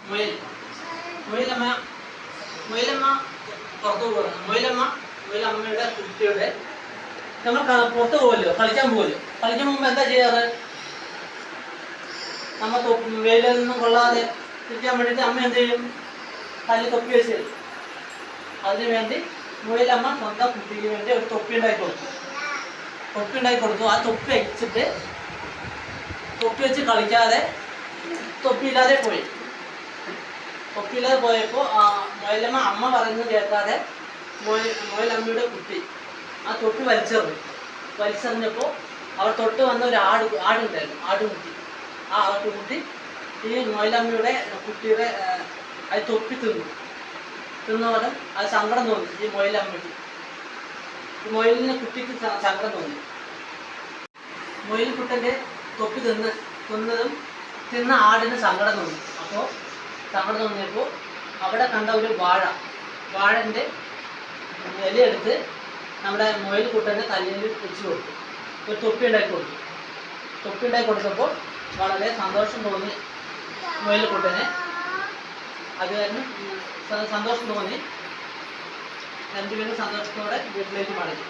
മുയൽ മുയലമ്മ മുയലമ്മ പുറത്തു പോകുന്നു. മുയലമ്മയുടെ കുട്ടിയുടെ നമ്മൾ പുറത്ത് പോകുമല്ലോ, കളിക്കാൻ പോകുമല്ലോ. കളിക്കാൻ പോകുമ്പോൾ എന്താ ചെയ്യാറ്? നമ്മൾ വെയിലിൽ നിന്നും കൊള്ളാതെ ഇരിക്കാൻ വേണ്ടിയിട്ട് അമ്മ എന്ത് ചെയ്യും? തല്ലി തൊപ്പി വെച്ച് തരും. അതിനു വേണ്ടി മുയലമ്മ സ്വന്തം കുട്ടിക്ക് വേണ്ടി ഒരു തൊപ്പി ഉണ്ടാക്കി കൊടുത്തു. ആ തൊപ്പി വെച്ച് കളിക്കാതെ തൊപ്പിയില്ലാതെ പോയപ്പോൾ മുയലമ്മ അമ്മ പറയുന്നത് കേൾക്കാതെ മുയലമ്മയുടെ കുട്ടി ആ തൊപ്പി വലിച്ചെറിഞ്ഞപ്പോൾ അവർ തൊട്ട് വന്ന ഒരു ആടുണ്ടായിരുന്നു, ആടുകുട്ടി. ആ ആട്ടുകുട്ടി ഈ മുയലമ്മയുടെ കുട്ടിയുടെ അത് തൊപ്പി തിന്നോടെ അത് സങ്കടം തോന്നി. ഈ മുയലമ്മയ്ക്ക്, ഈ മുയലിന് കുട്ടിക്ക് സങ്കടം തോന്നി. മുയൽക്കുട്ടൻ്റെ തൊപ്പി തിന്ന ആടിന് സങ്കടം തോന്നി. അപ്പോൾ സങ്കടം തോന്നിയപ്പോൾ അവിടെ കണ്ട ഒരു വാഴൻ്റെ ഇലയെടുത്ത് നമ്മുടെ മുയൽക്കുട്ടൻ്റെ തലയിൽ വെച്ച് കൊടുത്തു. ഒരു തൊപ്പി ഉണ്ടാക്കി കൊടുത്തപ്പോൾ വളരെ സന്തോഷം തോന്നി മുയൽക്കുട്ടന്. അത് കാരണം സന്തോഷം തോന്നി. രണ്ടുപേരും സന്തോഷത്തോടെ വീട്ടിലേക്ക് മടങ്ങി.